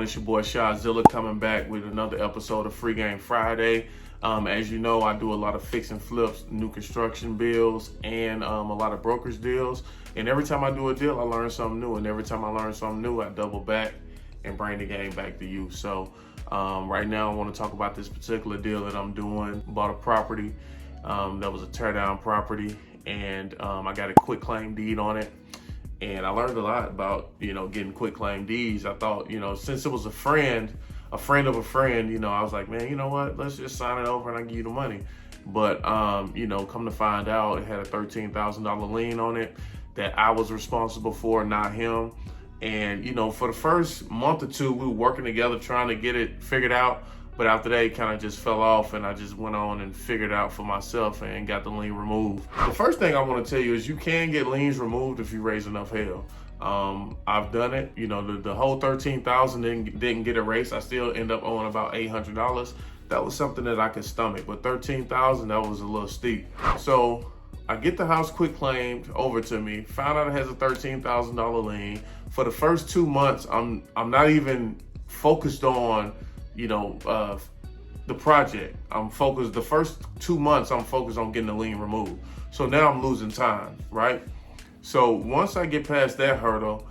It's your boy Shadzilla coming back with another episode of Free Game Friday. As you know, I do a lot of fix and flips, new construction bills, and a lot of brokerage deals. And every time I do a deal, I learn something new. And every time I learn something new, I double back and bring the game back to you. So right now, I want to talk about this particular deal that I'm doing. Bought a property that was a tear down property, and I got a quick claim deed on it. And I learned a lot about, getting quick claim deeds. I thought, since it was a friend of a friend, I was like, man, you know what? Let's just sign it over and I give you the money. But, come to find out, it had a $13,000 lien on it that I was responsible for, not him. And, for the first month or two, we were working together trying to get it figured out. But after that, it kind of just fell off, and I just went on and figured it out for myself and got the lien removed. The first thing I want to tell you is you can get liens removed if you raise enough hell. I've done it. The whole $13,000 didn't get erased. I still end up owing about $800. That was something that I could stomach, but $13,000, that was a little steep. So I get the house quick claimed over to me, found out it has a $13,000 lien. For the first 2 months, I'm not even focused on the project. I'm focused, the first 2 months, I'm focused on getting the lien removed. So now I'm losing time, right? So once I get past that hurdle,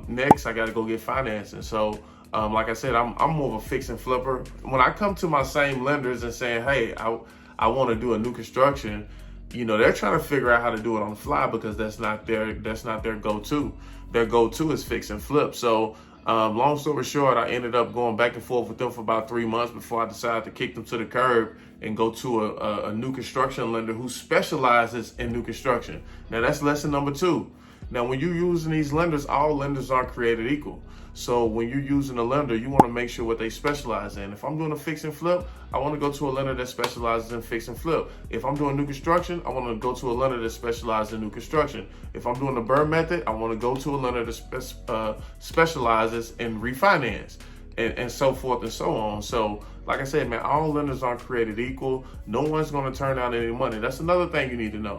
next I got to go get financing. So like I said, I'm more of a fix and flipper. When I come to my same lenders and saying, hey, I want to do a new construction, they're trying to figure out how to do it on the fly because that's not their go-to. Their go-to is fix and flip. So long story short, I ended up going back and forth with them for about 3 months before I decided to kick them to the curb and go to a new construction lender who specializes in new construction. Now that's lesson number 2. Now when you're using these lenders, all lenders aren't created equal. So when you're using a lender, you want to make sure what they specialize in. If I'm doing a fix and flip, I want to go to a lender that specializes in fix and flip. If I'm doing new construction, I want to go to a lender that specializes in new construction. If I'm doing the BRRRR method, I want to go to a lender that specializes in refinance, and so forth and so on. So like I said, man, all lenders aren't created equal. No one's going to turn down any money. That's another thing you need to know.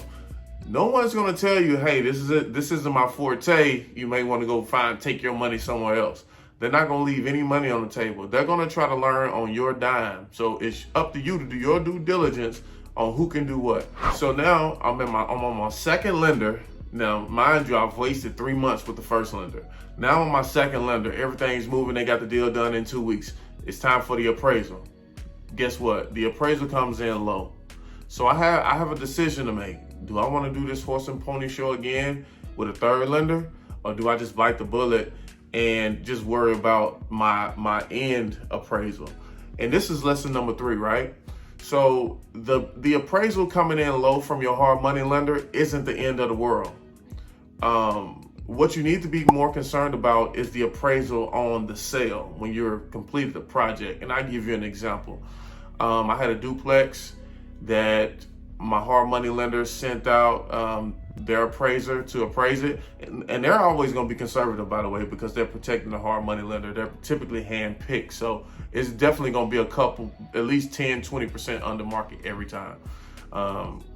No one's going to tell you, hey, this isn't my forte. You may want to go take your money somewhere else. They're not going to leave any money on the table. They're going to try to learn on your dime. So it's up to you to do your due diligence on who can do what. So now I'm on my second lender. Now, mind you, I've wasted 3 months with the first lender. Now I'm on my second lender. Everything's moving. They got the deal done in 2 weeks. It's time for the appraisal. Guess what? The appraisal comes in low. So I have a decision to make. Do I want to do this horse and pony show again with a third lender, or do I just bite the bullet and just worry about my end appraisal? And this is lesson number 3, right? So the appraisal coming in low from your hard money lender isn't the end of the world. What you need to be more concerned about is the appraisal on the sale when you're completed the project. And I'll give you an example. I had a duplex that my hard money lender sent out their appraiser to appraise it. And they're always going to be conservative, by the way, because they're protecting the hard money lender. They're typically hand-picked. So it's definitely going to be a couple, at least 10, 20% under market every time,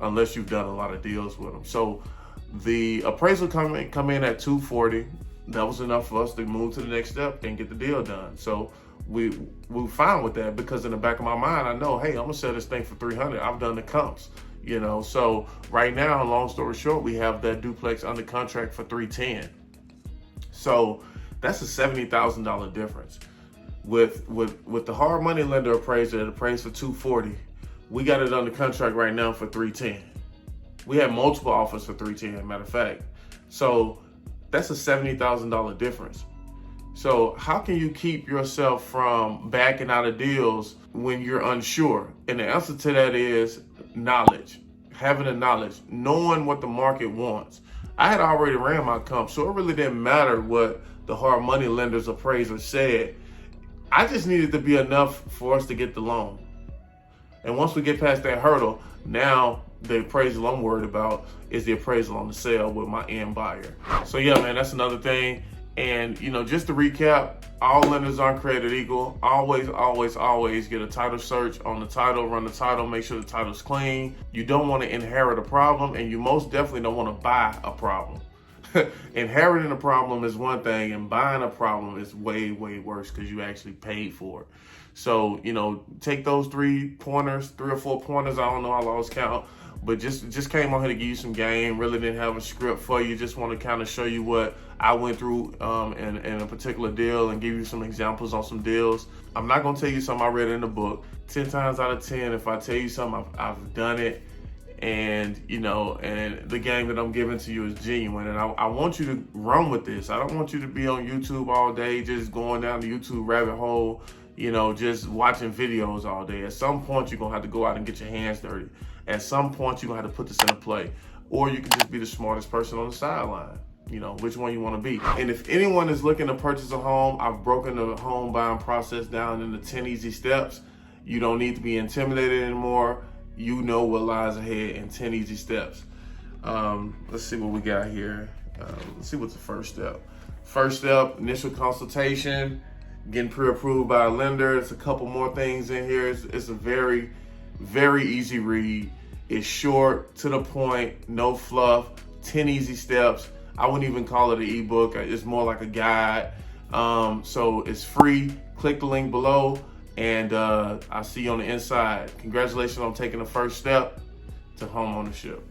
unless you've done a lot of deals with them. So the appraisal come in at 240. That was enough for us to move to the next step and get the deal done. So we're fine with that, because in the back of my mind, I know, hey, I'm gonna sell this thing for 300. I've done the comps, So right now, long story short, we have that duplex under contract for 310. So that's a $70,000 difference. With the hard money lender appraiser that appraised for 240, we got it under contract right now for 310. We had multiple offers for 310, matter of fact. So that's a $70,000 difference. So how can you keep yourself from backing out of deals when you're unsure? And the answer to that is knowledge, having the knowledge, knowing what the market wants. I had already ran my comp, so it really didn't matter what the hard money lender's appraiser said. I just needed to be enough for us to get the loan. And once we get past that hurdle, now the appraisal I'm worried about is the appraisal on the sale with my end buyer. So yeah, man, that's another thing. And, just to recap, all lenders aren't created equal. Always, always, always get a title search on the title, run the title, make sure the title's clean. You don't want to inherit a problem, and you most definitely don't want to buy a problem. Inheriting a problem is one thing, and buying a problem is way, way worse because you actually paid for it. So, take those 3 or 4 pointers. I don't know, I lost count, but just came on here to give you some game. Really didn't have a script for you. Just want to kind of show you what I went through in a particular deal and give you some examples on some deals. I'm not going to tell you something I read in the book. 10 times out of 10, if I tell you something, I've done it. And and the game that I'm giving to you is genuine, and I want you to run with this. I don't want you to be on YouTube all day just going down the YouTube rabbit hole, just watching videos all day. At some point, you're gonna have to go out and get your hands dirty. At some point, you're gonna have to put this into play, or you can just be the smartest person on the sideline. Which one you want to be. And if anyone is looking to purchase a home, I've broken the home buying process down into 10 easy steps. You don't need to be intimidated anymore. You know what lies ahead in 10 easy steps. Let's see what we got here. Let's see what's the first step. First step, initial consultation, getting pre-approved by a lender. It's a couple more things in here. It's a very, very easy read. It's short, to the point, no fluff, 10 easy steps. I wouldn't even call it an ebook. It's more like a guide. So it's free. Click the link below. And I'll see you on the inside. Congratulations on taking the first step to home ownership.